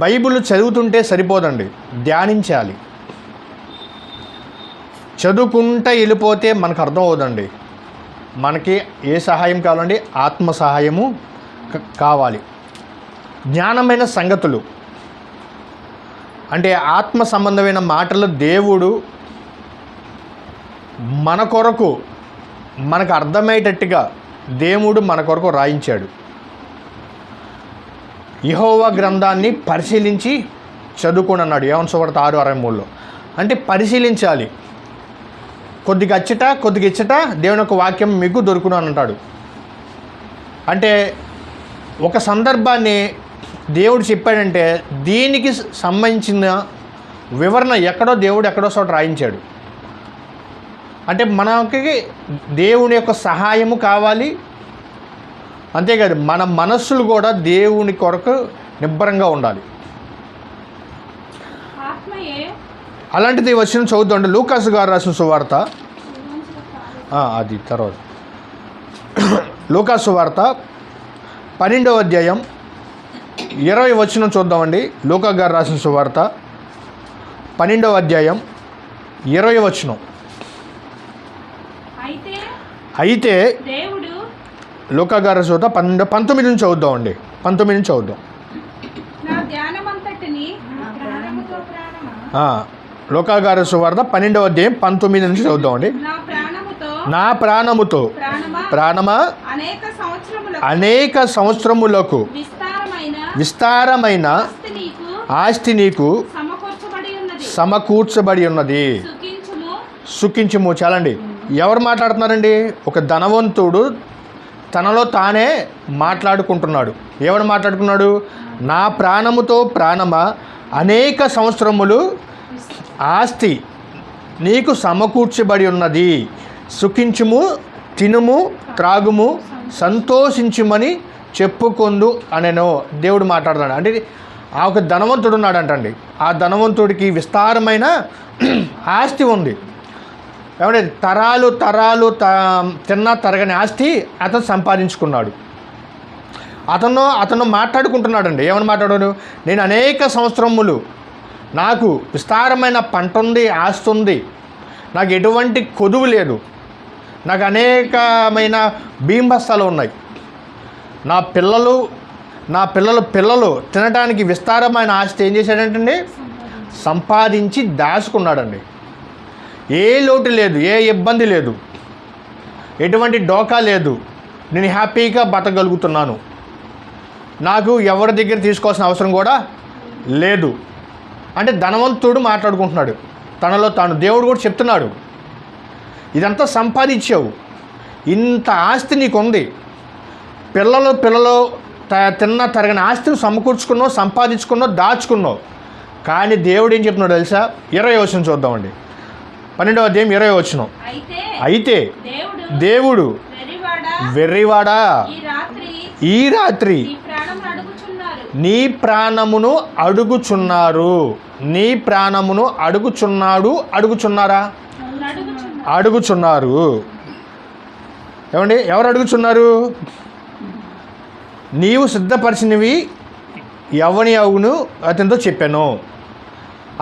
Bible చదువుతుంటే సరిపోదండి, ధ్యానించాలి. చదువుకుంటూ వెళ్ళిపోతే మనకు అర్థం అవుదండి. మనకి ఏ సహాయం కావాలండి? ఆత్మ సహాయము కావాలి. జ్ఞానమైన సంగతులు అంటే ఆత్మ సంబంధమైన మాటలు దేవుడు మన కొరకు, మనకు అర్థమయ్యేటట్టుగా దేవుడు మన కొరకు రాయించాడు. యెహోవా గ్రంథాన్ని పరిశీలించి చదువుకోండి అన్నాడు యోహాను సువార్త 6:63లో. అంటే పరిశీలించాలి. కొద్దిగా అచ్చట కొద్దిగా ఇచ్చట దేవుని యొక్క వాక్యం మీకు దొరుకును అని అంటాడు. అంటే ఒక సందర్భాన్ని దేవుడు చెప్పాడంటే దీనికి సంబంధించిన వివరణ ఎక్కడో చోట రాయించాడు. అంటే మనకి దేవుని యొక్క సహాయము కావాలి. అంతేకాదు మన మనస్సులు కూడా దేవుని కొరకు నిబ్బరంగా ఉండాలి. అలాంటిది వచ్చిన చదువుతుంటే లూకాసు గారు రాసిన సువార్త, అది తర్వాత లూకాసు వార్త 12వ అధ్యాయం 20 వచనం చూద్దామండి. లూకా గారు రాసిన సువార్త 12వ అధ్యాయం 20 వచనం. అయితే లూకా గారు చూద్దాం 19 నుంచి చదువుదామండి. 19 నుంచి చదువుదాం. లూకా గారు సువార్త 12వ అధ్యాయం 19 నుంచి చదువుదామండి. నా ప్రాణముతో ప్రాణమా అనేక సంవత్సరములకు విస్తారమైన ఆస్తి నీకు సమకూర్చబడి ఉన్నది, సుఖించుము. చాలండి. ఎవరు మాట్లాడుతున్నారండి? ఒక ధనవంతుడు తనలో తానే మాట్లాడుకుంటున్నాడు. ఎవడు మాట్లాడుకున్నాడు? నా ప్రాణముతో ప్రాణమా అనేక సంవత్సరములు ఆస్తి నీకు సమకూర్చబడి ఉన్నది, సుఖించుము, తినుము, త్రాగుము, సంతోషించుమని చెప్పుకొందు అనేనో దేవుడు మాట్లాడుతున్నాడు. అంటే ఆ ఒక ధనవంతుడు ఉన్నాడంటండి. ఆ ధనవంతుడికి విస్తారమైన ఆస్తి ఉంది. ఏమంటే తరాలు తిన్నా తరగని ఆస్తి అతను సంపాదించుకున్నాడు. అతను మాట్లాడుకుంటున్నాడండి. ఏమని మాట్లాడాడు? నేను అనేక సంవత్సరములు, నాకు విస్తారమైన పంట ఉంది, ఆస్తి ఉంది, నాకు ఎటువంటి కొదువు లేదు, నాకు అనేకమైన బియ్యం బస్తాలు ఉన్నాయి, నా పిల్లలు తినడానికి విస్తారమైన ఆస్తి ఏం చేశాడంటండి? సంపాదించి దాచుకున్నాడండి. ఏ లోటు లేదు, ఏ ఇబ్బంది లేదు, ఎటువంటి డోకా లేదు, నేను హ్యాపీగా బతకగలుగుతున్నాను, నాకు ఎవరి దగ్గర తీసుకోవాల్సిన అవసరం కూడా లేదు. అంటే ధనవంతుడు మాట్లాడుకుంటున్నాడు తనలో తాను. దేవుడు కూడా చెప్తున్నాడు, ఇదంతా సంపాదించావు, ఇంత ఆస్తి నీకు ఉంది, పిల్లలు తిన్న తరగని ఆస్తిని సమకూర్చుకున్నావు, సంపాదించుకున్నావు, దాచుకున్నావు. కానీ దేవుడు ఏం చెప్తున్నాడు తెలుసా? 20 వచనం చూద్దామండి. 12వ అధ్యాయం 20 వచనం. అయితే దేవుడు వెర్రివాడా, ఈ రాత్రి నీ ప్రాణమును అడుగుచున్నారు. నీ ప్రాణమును అడుగుచున్నారా? అడుగుచున్నారు. ఏమండి? ఎవరు అడుగుచున్నారు? నీవు సిద్ధపరిచినవి ఎవని అవును అతనితో చెప్పాను.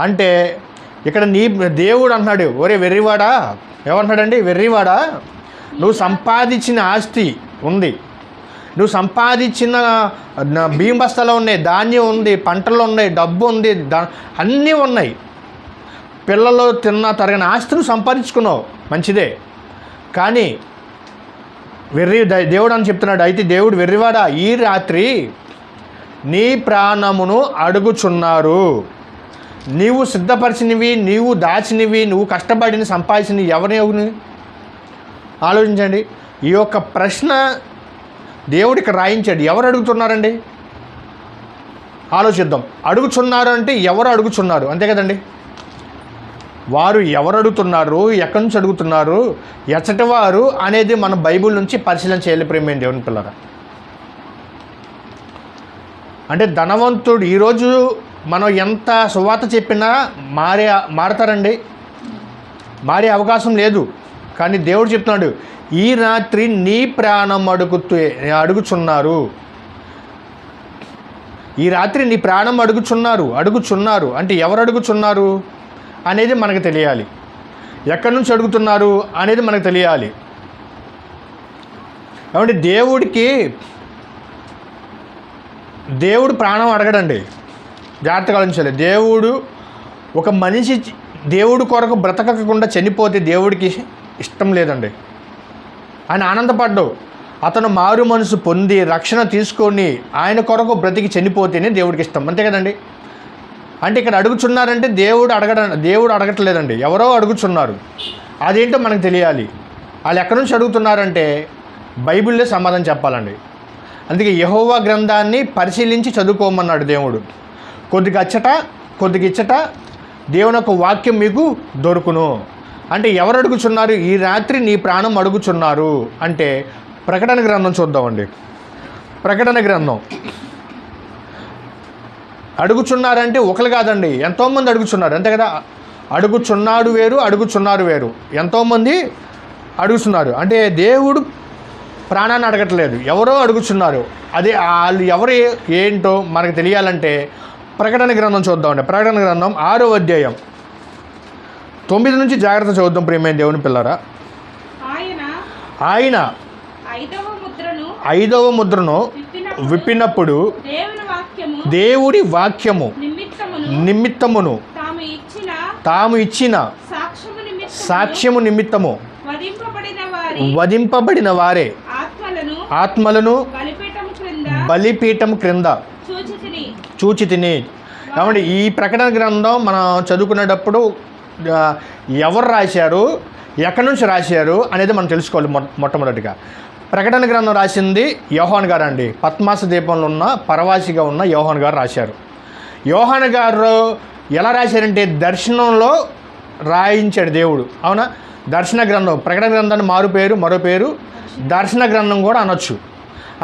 అంటే ఇక్కడ దేవుడు అంటున్నాడు, ఒరే వెర్రివాడా. ఏమంటున్నాడండి? వెర్రివాడా, నువ్వు సంపాదించిన ఆస్తి ఉంది, నువ్వు సంపాదించిన బియ్యం బస్తాలు ఉన్నాయి, ధాన్యం ఉంది, పంటలు ఉన్నాయి, డబ్బు ఉంది, అన్నీ ఉన్నాయి, పిల్లలు తిన్న తరగని ఆస్తిని సంపాదించుకున్నావు, మంచిదే. కానీ దేవుడు అని చెప్తున్నాడు. అయితే దేవుడు వెర్రివాడా, ఈ రాత్రి నీ ప్రాణమును అడుగుచున్నారు. నీవు సిద్ధపరిచినవి, నీవు దాచినవి, నువ్వు కష్టపడిన సంపాదించినవి ఎవరిని ఆలోచించండి. ఈ యొక్క ప్రశ్న దేవుడికి రాయించాడు. ఎవరు అడుగుతున్నారండి? ఆలోచిద్దాం. అడుగుచున్నారు అంటే ఎవరు అడుగుచున్నారు? అంతే కదండి. వారు ఎవరు అడుగుతున్నారు, ఎక్కడి నుంచి అడుగుతున్నారు, ఎచ్చటి వారు అనేది మన బైబిల్ నుంచి పరిశీలన చేయాలి. ప్రేమ దేవుని పిల్లరా. అంటే ధనవంతుడు ఈరోజు మనం ఎంత సువార్త చెప్పినా మారతారండి, మారే అవకాశం లేదు. కానీ దేవుడు చెప్తున్నాడు, ఈ రాత్రి నీ ప్రాణం అడుగుచున్నారు. ఈ రాత్రి నీ ప్రాణం అడుగుచున్నారు అంటే ఎవరు అడుగుచున్నారు అనేది మనకు తెలియాలి. ఎక్కడి నుంచి అడుగుతున్నారు అనేది మనకు తెలియాలి. కాబట్టి దేవుడు ప్రాణం అడగడండి, జాగ్రత్తగా ఆలోచించాలి. ఒక మనిషి దేవుడి కొరకు బ్రతకకుండా చనిపోతే దేవుడికి ఇష్టం లేదండి. ఆయన ఆనందపడ్డావు. అతను మారు మనసు పొంది రక్షణ తీసుకొని ఆయన కొరకు బ్రతికి చనిపోతేనే దేవుడికి ఇష్టం, అంతే కదండి. అంటే ఇక్కడ అడుగుచున్నారంటే దేవుడు అడగట్లేదండి, ఎవరో అడుగుచున్నారు. అదేంటో మనకు తెలియాలి. వాళ్ళు ఎక్కడి నుంచి అడుగుతున్నారంటే బైబిల్లో సమాధానం చెప్పాలండి. అందుకే యెహోవా గ్రంథాన్ని పరిశీలించి చదువుకోమన్నాడు దేవుడు. కొద్దిగా ఇచ్చట దేవుని యొక్క వాక్యం మీకు దొరుకును. అంటే ఎవరు అడుగుచున్నారు? ఈ రాత్రి నీ ప్రాణం అడుగుచున్నారు అంటే ప్రకటన గ్రంథం చూద్దామండి. ప్రకటన గ్రంథం అడుగుచున్నారంటే ఒకరు కాదండి, ఎంతోమంది అడుగుచున్నారు, అంతే కదా. అడుగుచున్నారు వేరు, ఎంతోమంది అడుగుతున్నారు. అంటే దేవుడు ప్రాణాన్ని అడగట్లేదు, ఎవరో అడుగుచున్నారు. అదే వాళ్ళు ఎవరు ఏంటో మనకు తెలియాలంటే ప్రకటన గ్రంథం చూద్దామండి. ప్రకటన గ్రంథం 6వ అధ్యాయం 9 నుంచి జాగ్రత్త చదువుదాం ప్రియమైన దేవుని పిల్లరా. ఆయన 5వ ముద్రను విప్పినప్పుడు దేవుడి వాక్యము నిమిత్తమును తాము ఇచ్చిన సాక్ష్యము నిమిత్తము వధింపబడిన వారే ఆత్మలను బలిపీఠం క్రింద చూచితిని. కాబట్టి ఈ ప్రకటన గ్రంథం మనం చదువుకునేటప్పుడు ఎవరు రాశారు, ఎక్కడి నుంచి రాశారు అనేది మనం తెలుసుకోవాలి. మొట్టమొదటిగా ప్రకటన గ్రంథం రాసింది యోహాను గారు అండి. పద్మాస ద్వీపంలో ఉన్న పరవాసిగా ఉన్న యోహాను గారు రాశారు. యోహాను గారు ఎలా రాశారంటే దర్శనంలో రాయించాడు దేవుడు, అవునా. దర్శన గ్రంథం, ప్రకటన గ్రంథాన్ని మరో పేరు దర్శన గ్రంథం కూడా అనొచ్చు.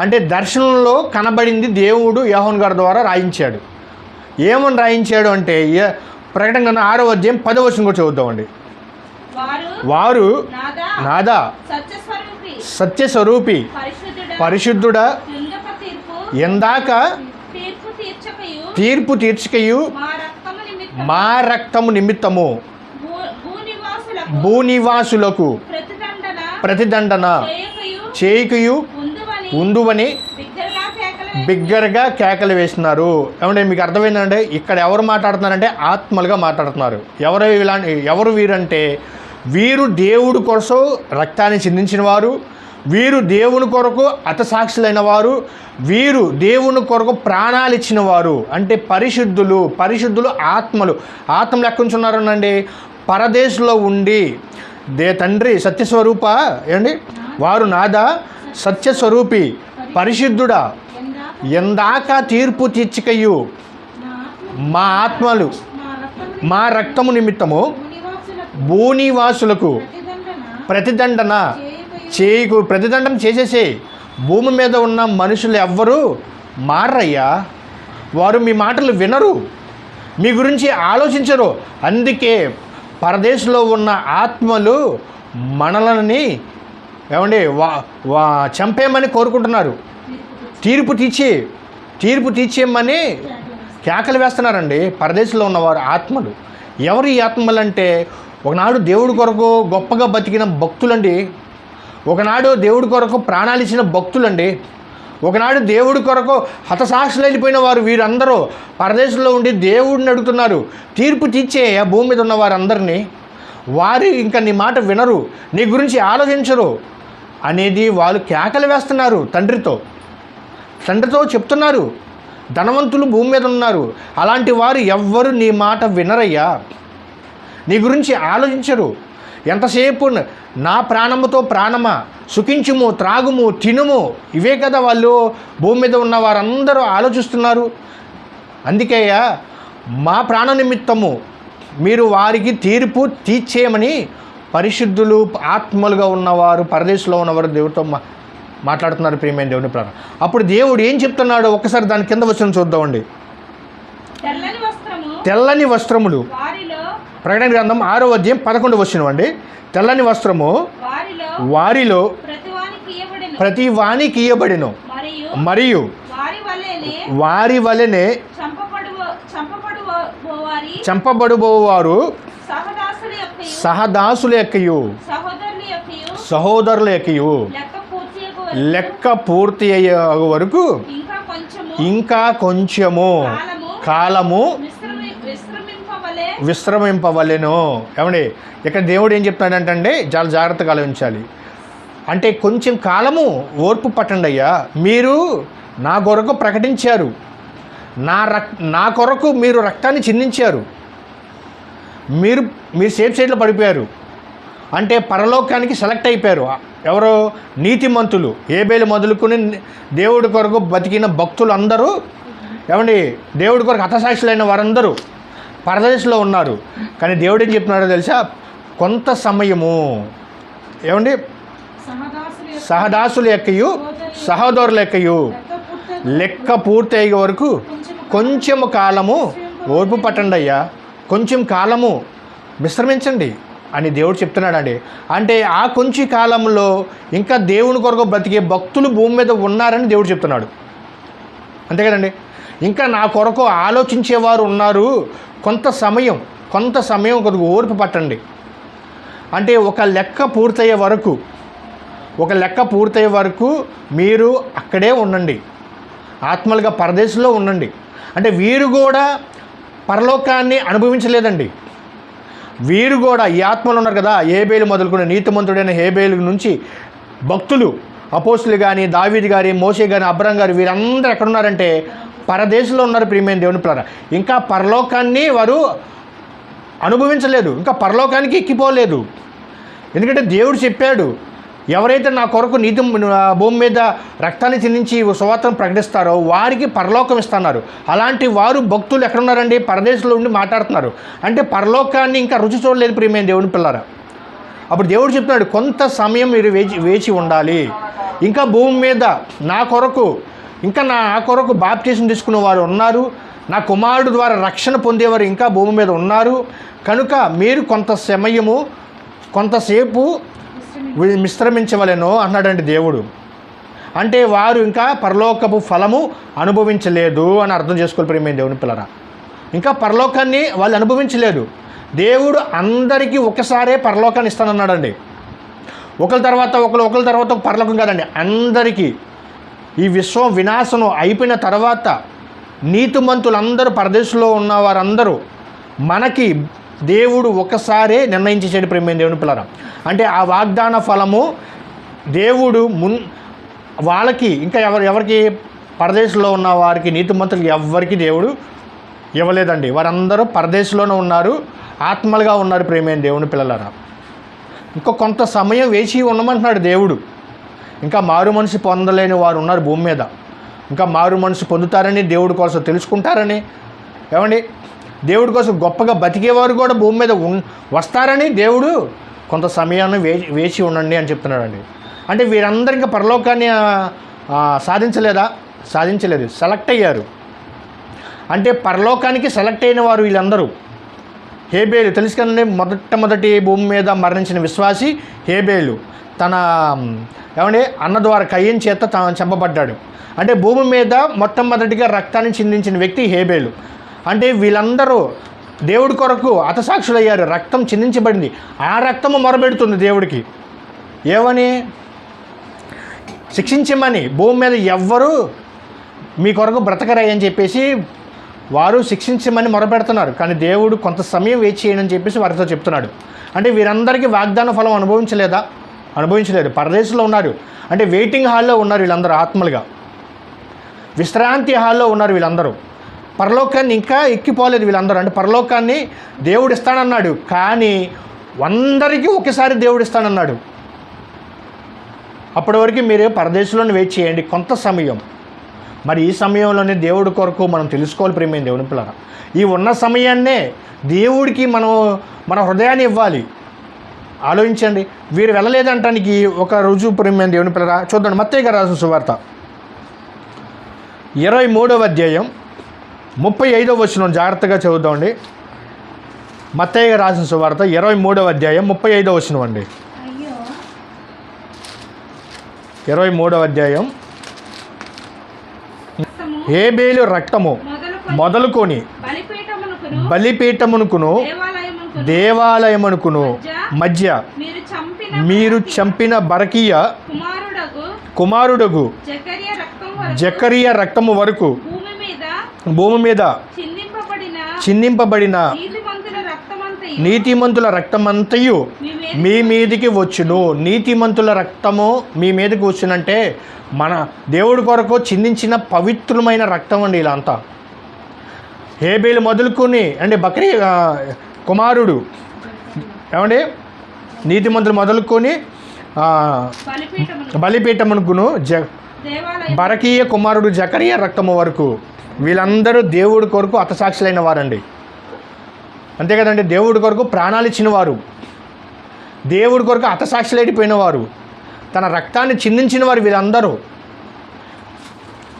అంటే దర్శనంలో కనబడింది దేవుడు యోహాను గారి ద్వారా రాయించాడు. ఏమని రాయించాడు అంటే ప్రకటన గ్రంథం 6వ అధ్యాయం 10వ వచనం కూడా చదువుతామండి. వారు నాదా సత్యస్వరూపి పరిశుద్ధుడా ఎందాక తీర్పు తీర్చకయు మా రక్తము నిమిత్తము భూనివాసులకు ప్రతిదండన చేయకయు ఉందువని బిగ్గరగా కేకలు వేస్తున్నారు. ఏమంటే మీకు అర్థమైందంటే ఇక్కడ ఎవరు మాట్లాడుతున్నారంటే ఆత్మలుగా మాట్లాడుతున్నారు. ఎవరు వీరంటే వీరు దేవుడి కోసం రక్తాన్ని చిందించిన వారు, వీరు దేవుని కొరకు హతసాక్షులైన వారు, వీరు దేవుని కొరకు ప్రాణాలు ఇచ్చిన వారు. అంటే పరిశుద్ధులు ఆత్మలు ఎక్కడి నుంచి ఉన్నారనండి? పరదేశంలో ఉండి తండ్రి సత్యస్వరూప ఏమండి వారు నాదా సత్యస్వరూపి పరిశుద్ధుడా ఎందాక తీర్పు తీర్చికయు మా ఆత్మలు మా రక్తము నిమిత్తము భూనివాసులకు ప్రతిదండన చేసేసే. భూమి మీద ఉన్న మనుషులు ఎవ్వరూ మారయ్యా, వారు మీ మాటలు వినరు, మీ గురించి ఆలోచించరు. అందుకే పరదేశంలో ఉన్న ఆత్మలు మనలని ఏమండి చంపేయమని కోరుకుంటున్నారు. తీర్పు తీర్చేయమని కేకలు వేస్తున్నారండి పరదేశంలో ఉన్నవారు ఆత్మలు. ఎవరు ఈ ఆత్మలు అంటే ఒకనాడు దేవుడి కొరకు గొప్పగా బతికిన భక్తులండి, ఒకనాడు దేవుడి కొరకు ప్రాణాలు ఇచ్చిన భక్తులండి, ఒకనాడు దేవుడి కొరకు హతసాక్షులు వెళ్ళిపోయిన వారు. వీరందరూ పరదేశంలో ఉండి దేవుడిని అడుగుతున్నారు, తీర్పు తీర్చే భూమి మీద ఉన్న వారందరినీ. వారు ఇంకా నీ మాట వినరు, నీ గురించి ఆలోచించరు అనేది వాళ్ళు కేకలు వేస్తున్నారు. తండ్రితో చెప్తున్నారు. ధనవంతులు భూమి మీద ఉన్నారు, అలాంటి వారు ఎవ్వరు నీ మాట వినరయ్యా, నీ గురించి ఆలోచించరు. ఎంతసేపు నా ప్రాణముతో ప్రాణమా సుఖించుము, త్రాగుము, తినుము, ఇవే కదా వాళ్ళు భూమి మీద ఉన్న వారందరూ ఆలోచిస్తున్నారు. అందుకేయ్యా మా ప్రాణ నిమిత్తము మీరు వారికి తీర్పు తీర్చేయమని పరిశుద్ధులు ఆత్మలుగా ఉన్నవారు పరదేశంలో ఉన్నవారు దేవుడితో మాట్లాడుతున్నారు ప్రియమైన దేవుని ప్రాణం. అప్పుడు దేవుడు ఏం చెప్తున్నాడో ఒక్కసారి దాని కింద వచనం చూద్దామండి. తెల్లని వస్త్రములు, ప్రకటన గ్రంథం 6వ అధ్యాయం 11వ వచనం అండి. తెల్లని వస్త్రము వారిలో ప్రతి వానికి ఇయ్యబడెను, మరియు వారి వలెనే చంపబడువారు సహదాసుల యొక్కయు సహోదరుల యొక్కయు లెక్క పూర్తి అయ్యే వరకు ఇంకా కొంచెము కాలము విశ్రమింపవలెను. ఏమండి, ఇక్కడ దేవుడు ఏం చెప్తాడంటే చాలా జాగ్రత్తగా ఆలోచించాలి. అంటే కొంచెం కాలము ఓర్పు పట్టండి అయ్యా. మీరు నా కొరకు ప్రకటించారు, నా కొరకు మీరు రక్తాన్ని చిందించారు, మీరు సేఫ్ సైడ్లో పడిపోయారు. అంటే పరలోకానికి సెలెక్ట్ అయిపోయారు. ఎవరో నీతిమంతులు, హేబేలు మొదలుకొని దేవుడి కొరకు బతికిన భక్తులు అందరూ, ఏమండి, దేవుడి కొరకు హతసాక్షులైన వారందరూ పరదేశంలో ఉన్నారు. కానీ దేవుడు ఏం చెప్తున్నాడో తెలుసా? కొంత సమయము, ఏమండి, సహదాసుల యొక్కయు సహోదరుల యొక్కయు లెక్క పూర్తి అయ్యే వరకు కొంచెము కాలము ఓర్పు పట్టండి అయ్యా, కొంచెం కాలము విశ్రమించండి అని దేవుడు చెప్తున్నాడండి. అంటే ఆ కొంచెం కాలంలో ఇంకా దేవుని కొరకు బ్రతికే భక్తులు భూమి మీద ఉన్నారని దేవుడు చెప్తున్నాడు. అంతే కదండి. ఇంకా నా కొరకు ఆలోచించేవారు ఉన్నారు. కొంత సమయం కొరకు ఓర్పు పట్టండి. అంటే ఒక లెక్క పూర్తయ్యే వరకు మీరు అక్కడే ఉండండి, ఆత్మలుగా పరదేశంలో ఉండండి. అంటే వీరు కూడా పరలోకాన్ని అనుభవించలేదండి. వీరు కూడా ఈ ఆత్మలు ఉన్నారు కదా, హేబేలు మొదలుకున్న నీతిమంతుడైన హేబేలు నుంచి భక్తులు, అపోస్తులు కానీ, దావీదు గారి, మోషే గారి, అబ్రహం గారు, వీరందరూ ఎక్కడున్నారంటే పరదేశంలో ఉన్నారు. ప్రియమైన దేవుని పిల్లరా, ఇంకా పరలోకాన్ని వారు అనుభవించలేదు, ఇంకా పరలోకానికి ఎక్కిపోలేదు. ఎందుకంటే దేవుడు చెప్పాడు, ఎవరైతే నా కొరకు నీతి భూమి మీద రక్తాన్ని చిందించి సువార్తను ప్రకటిస్తారో వారికి పరలోకం ఇస్తున్నారు. అలాంటి వారు భక్తులు ఎక్కడున్నారండి? పరదేశంలో ఉండి మాట్లాడుతున్నారు. అంటే పరలోకాన్ని ఇంకా రుచి చూడలేదు ప్రియమైన దేవుని పిల్లరా. అప్పుడు దేవుడు చెప్తున్నాడు, కొంత సమయం మీరు వేచి ఉండాలి. ఇంకా భూమి మీద నా కొరకు బాప్టిజం తీసుకునే వారు ఉన్నారు, నా కుమారుడు ద్వారా రక్షణ పొందేవారు ఇంకా భూమి మీద ఉన్నారు. కనుక మీరు కొంతసేపు విశ్రమించవలెను అన్నాడండి దేవుడు. అంటే వారు ఇంకా పరలోకపు ఫలము అనుభవించలేదు అని అర్థం చేసుకోవాలి ప్రియమైన దేవుని పిల్లరా. ఇంకా పరలోకాన్ని వాళ్ళు అనుభవించలేదు. దేవుడు అందరికీ ఒకసారే పరలోకాన్ని ఇస్తానన్నాడండి. ఒకరి తర్వాత ఒక పరలోకం కాదండి, అందరికీ. ఈ విశ్వం వినాశనం అయిపోయిన తర్వాత నీతిమంతులందరూ పరదేశంలో ఉన్న వారందరూ మనకి దేవుడు ఒకసారే నిర్ణయించేసాడు ప్రియమైన దేవుని పిల్లరా. అంటే ఆ వాగ్దాన ఫలము దేవుడు వాళ్ళకి ఇంకా ఎవరికి పరదేశంలో ఉన్న వారికి, నీతిమంతులకి ఎవరికి దేవుడు ఇవ్వలేదండి. వారందరూ పరదేశంలోనే ఉన్నారు, ఆత్మలుగా ఉన్నారు ప్రియమైన దేవుని పిల్లలారా. ఇంకా కొంత సమయం వేచి ఉండమంటున్నాడు దేవుడు. ఇంకా మారు మనసు పొందలేని వారు ఉన్నారు భూమి మీద. ఇంకా మారు మనసు పొందుతారని, దేవుడి కోసం తెలుసుకుంటారని, ఏమండి, దేవుడి కోసం గొప్పగా బతికేవారు కూడా భూమి మీద వస్తారని దేవుడు కొంత సమయాన్ని వేచి ఉండండి అని చెప్తున్నాడండి. అంటే వీరందరూ ఇంకా పరలోకాన్ని సాధించలేదు, సెలెక్ట్ అయ్యారు. అంటే పరలోకానికి సెలెక్ట్ అయిన వారు వీళ్ళందరూ. హేబేలు తెలుసు కదండి, మొదటి భూమి మీద మరణించిన విశ్వాసి హేబేలు. తన అన్న ద్వారా కయ్యని చేత చంపబడ్డాడు. అంటే భూమి మీద మొట్టమొదటిగా రక్తాన్ని చిందించిన వ్యక్తి హేబేలు. అంటే వీళ్ళందరూ దేవుడి కొరకు హతసాక్షులయ్యారు, రక్తం చిందించబడింది. ఆ రక్తము మొరబెడుతుంది దేవుడికి, ఏమని? శిక్షించమని. భూమి మీద ఎవ్వరూ మీ కొరకు బ్రతకరాయని చెప్పేసి వారు శిక్షించమని మొరపెడుతున్నారు. కానీ దేవుడు కొంత సమయం వేచి చేయనని చెప్పేసి వారితో చెప్తున్నాడు. అంటే వీరందరికీ వాగ్దాన ఫలం అనుభవించలేదు, పరదేశంలో ఉన్నారు. అంటే వెయిటింగ్ హాల్లో ఉన్నారు వీళ్ళందరూ, ఆత్మలుగా విశ్రాంతి హాల్లో ఉన్నారు వీళ్ళందరూ. పరలోకాన్ని ఇంకా ఎక్కిపోలేదు వీళ్ళందరూ. అంటే పరలోకాన్ని దేవుడు ఇస్తానన్నాడు, కానీ అందరికీ ఒకసారి దేవుడు ఇస్తానన్నాడు. అప్పటి వరకు మీరు పరదేశంలోనే వెయిట్ చేయండి కొంత సమయం. మరి ఈ సమయంలోనే దేవుడి కొరకు మనం తెలుసుకోవాలి ప్రియమైన దేవుని పిల్లరా. ఈ ఉన్న సమయాన్నే దేవుడికి మన హృదయాన్ని ఇవ్వాలి. ఆలోచించండి, వీరు వెళ్ళలేదంటానికి ఒక రుజువు ప్రియమైన దేవుని పిల్లరా. చూద్దాం, మత్తయి గారు రాసిన సువార్త 23వ అధ్యాయం 35వ వచనం జాగ్రత్తగా చదువుతామండి. మత్తయి గారు రాసిన సువార్త 23వ అధ్యాయం 35వ వచనం అండి. 23వ అధ్యాయం హేబేలు రక్తము మొదలుకొని బలిపీఠమునకును దేవాలయమునకును మధ్య మీరు చంపిన బరకీయ కుమారుడగు జకర్య రక్తము వరకు భూమి మీద చిందింపబడిన నీతిమంతుల రక్తమంతయు మీ మీదికి వచ్చును. నీతిమంతుల రక్తము మీ మీదకి వచ్చునంటే మన దేవుడి కొరకు చిందించిన పవిత్రమైన రక్తం అండి. ఇలా అంతా హేబేలు మొదలుకొని అంటే బక్రీ కుమారుడు ఏమండి నీతిమంతులు మొదలుకొని బలిపీఠమునకును బరకీయ కుమారుడు జకర్య రక్తము వరకు వీళ్ళందరూ దేవుడి కొరకు హతసాక్షులైన వారండి. అంతే కదండి, దేవుడి కొరకు ప్రాణాలు ఇచ్చిన వారు, దేవుడి కొరకు హతసాక్షులైపోయిన వారు, తన రక్తాన్ని చిందించిన వారు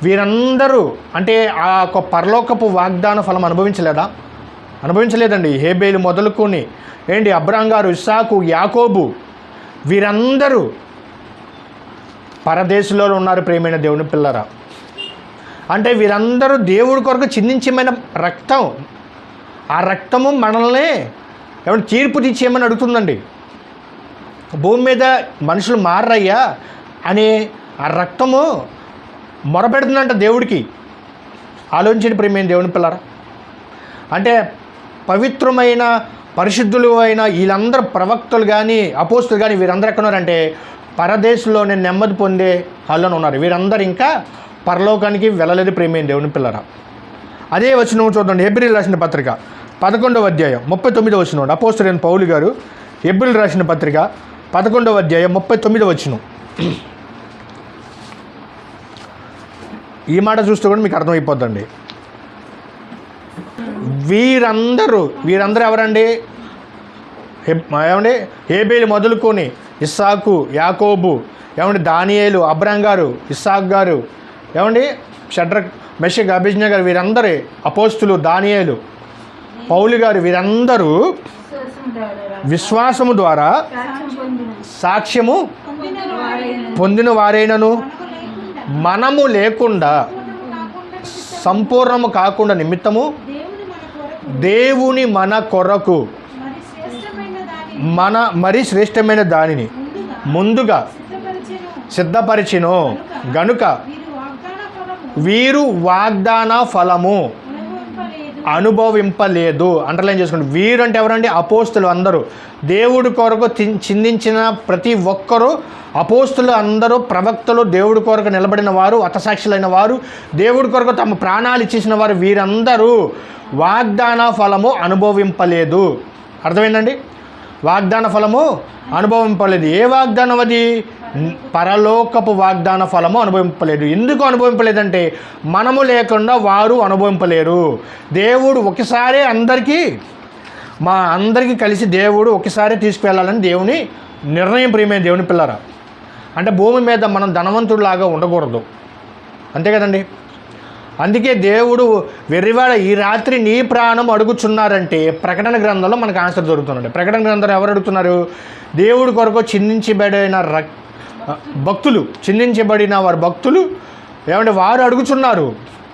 వీరందరూ అంటే ఆ ఒక పరలోకపు వాగ్దాన ఫలం అనుభవించలేదండి. హేబేలు మొదలుకొని ఏంటి అబ్రాహాం గారు, ఇస్సాకు, యాకోబు వీరందరూ పరదేశంలో ఉన్నారు. ప్రేమైన దేవుని పిల్లరా, అంటే వీరందరూ దేవుడి కొరకు చిందించమైన రక్తం, ఆ రక్తము మనల్ని ఏమైనా తీర్పు తీసేయమని అడుగుతుందండి. భూమి మీద మనుషులు మారయ్యా అని ఆ రక్తము మొరపెడుతుందంట దేవుడికి. ఆలోచించండి ప్రేమైన దేవుని పిల్లరా, అంటే పవిత్రమైన పరిశుద్ధులు అయిన వీళ్ళందరూ ప్రవక్తలు కానీ అపోస్తులు కానీ వీరందరూ ఎక్కడ ఉన్నారంటే పరదేశంలోనే నెమ్మది పొందే హాల్లోనే ఉన్నారు. వీరందరూ ఇంకా పరలోకానికి వెళ్ళలేదు ప్రేమైన దేవుని పిల్లరా. అదే వచనం చూడండి, హెబ్రీయులు రాసిన పత్రిక 11వ అధ్యాయం 39వ వచనం. అపోస్తలుడైన పౌలు గారు హెబ్రీయులు రాసిన పత్రిక 11వ అధ్యాయం 39వ వచనం. ఈ మాట చూస్తే కూడా మీకు అర్థమైపోద్దండి. వీరందరూ ఎవరండి? ఏమండి హేబేలు మొదలుకొని ఇస్సాకు, యాకోబు, ఏమండి దానియేలు, అబ్రాహాం గారు, ఇస్సాకు గారు, ఏమండి షడ్రక్, మెషక్, అబేజ్ఞ గారు వీరందరూ అపోస్తులు, దానియేలు, పౌలు గారు వీరందరూ విశ్వాసము ద్వారా సాక్ష్యము పొందిన వారైనను మనము లేకుండా సంపూర్ణము కాకుండా నిమిత్తము దేవుని మన కొరకు మరి శ్రేష్టమైన దానిని ముందుగా సిద్ధపరిచినో గనుక వీరు వాగ్దాన ఫలము అనుభవింపలేదు. అండర్లైన్ చేసుకోండి. వీరు అంటే ఎవరండి? అపోస్తులు అందరూ. దేవుడి కొరకు చిందించిన ప్రతి ఒక్కరూ అపోస్తులు అందరూ ప్రవక్తలు, దేవుడి కొరకు నిలబడిన వారు, హతసాక్షులైన వారు, దేవుడి కొరకు తమ ప్రాణాలు ఇచ్చేసిన వారు వీరందరూ వాగ్దాన ఫలము అనుభవింపలేదు. అర్థమైందండి? వాగ్దాన ఫలము అనుభవింపలేదు. ఏ వాగ్దానం అది? పరలోకపు వాగ్దాన ఫలము అనుభవింపలేదు. ఎందుకు అనుభవింపలేదంటే మనము లేకుండా వారు అనుభవింపలేరు. దేవుడు ఒకసారి అందరికీ కలిసి దేవుడు ఒకసారి తీసుకువెళ్ళాలని దేవుని నిర్ణయం. ప్రియమైన దేవుని పిల్లరా, అంటే భూమి మీద మనం ధనవంతుడిలాగా ఉండకూడదు, అంతే కదండి. అందుకే దేవుడు వెర్రివాడ ఈ రాత్రి నీ ప్రాణం అడుగుచున్నారంటే ప్రకటన గ్రంథంలో మనకు ఆన్సర్ దొరుకుతుందండి. ప్రకటన గ్రంథంలో ఎవరు అడుగుతున్నారు? దేవుడి కొరకు చిందించబడిన భక్తులు, చిందించబడిన వారు భక్తులు ఏమంటే వారు అడుగుచున్నారు.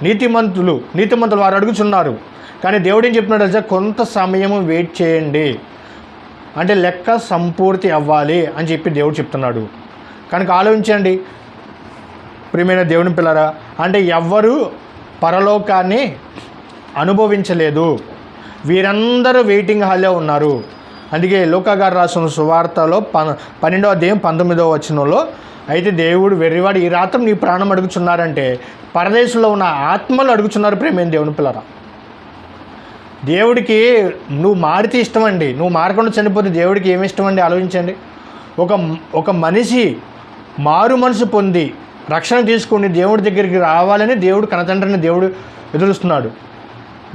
నీతిమంతులు వారు అడుగుచున్నారు. కానీ దేవుడు ఏం చెప్తున్నాడు అంటే కొంత సమయము వెయిట్ చేయండి, అంటే లెక్క సంపూర్తి అవ్వాలి అని చెప్పి దేవుడు చెప్తున్నాడు. కనుక ఆలోచించండి ప్రియమైన దేవుని పిల్లరా, అంటే ఎవ్వరూ పరలోకాన్ని అనుభవించలేదు. వీరందరూ వెయిటింగ్ హాల్లో ఉన్నారు. అందుకే లూకా గారు రాసిన సువార్తలో 12వ అధ్యాయం 19వ వచనంలో అయితే దేవుడు వెర్రివాడు ఈ రాత్రి నీ ప్రాణం అడుగుచున్నారంటే పరదేశంలో ఉన్న ఆత్మలు అడుగుచున్నారు. ప్రేమైన దేవుని పిల్లరా, దేవుడికి నువ్వు మారితే ఇష్టం అండి, నువ్వు మారకుండా చనిపోతే దేవుడికి ఏమి ఇష్టం అండి? ఆలోచించండి. ఒక మనిషి మారు మనసు పొంది రక్షణ తీసుకుని దేవుడి దగ్గరికి రావాలని దేవుడు కనతండ్రిని దేవుడు ఎదురుస్తున్నాడు.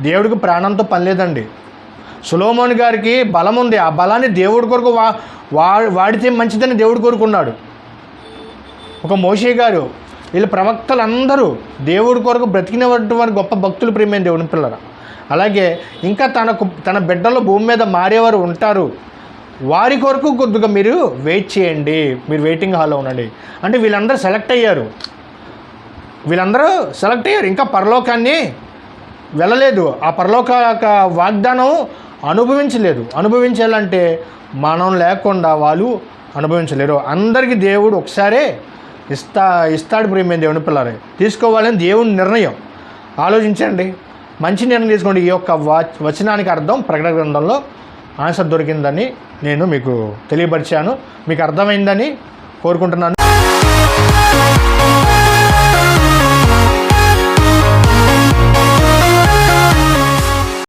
దేవుడికి ప్రాణంతో పని లేదండి. సొలొమోను గారికి బలం ఉంది, ఆ బలాన్ని దేవుడి కొరకు వాడితే మంచిదని దేవుడు కోరుకున్నాడు. ఒక మోషే గారు, వీళ్ళ ప్రవక్తలందరూ దేవుడి కొరకు బ్రతికినటువంటి వారు గొప్ప భక్తులు. ప్రియమైన దేవుని పిల్లరా, అలాగే ఇంకా తన బిడ్డలు భూమి మీద మారేవారు ఉంటారు. వారి కొరకు కొద్దిగా మీరు వెయిట్ చేయండి, మీరు వెయిటింగ్ హాల్లో ఉండండి. అంటే వీళ్ళందరూ సెలెక్ట్ అయ్యారు. వీళ్ళందరూ సెలెక్ట్ అయ్యారు, ఇంకా పరలోకాన్ని వెళ్ళలేదు, ఆ పరలోక వాగ్దానం అనుభవించాలంటే మనం లేకుండా వాళ్ళు అనుభవించలేరు. అందరికీ దేవుడు ఒకసారే ఇస్తాడు. ప్రియమైన దేవుని పిల్లలు, తీసుకోవాలని దేవుని నిర్ణయం. ఆలోచించండి, మంచి నిర్ణయం తీసుకోండి. ఈ యొక్క వచనానికి అర్థం ప్రకటన గ్రంథంలో ఆన్సర్ దొరికిందని నేను మీకు తెలియపరిచాను. మీకు అర్థమైందని కోరుకుంటున్నాను.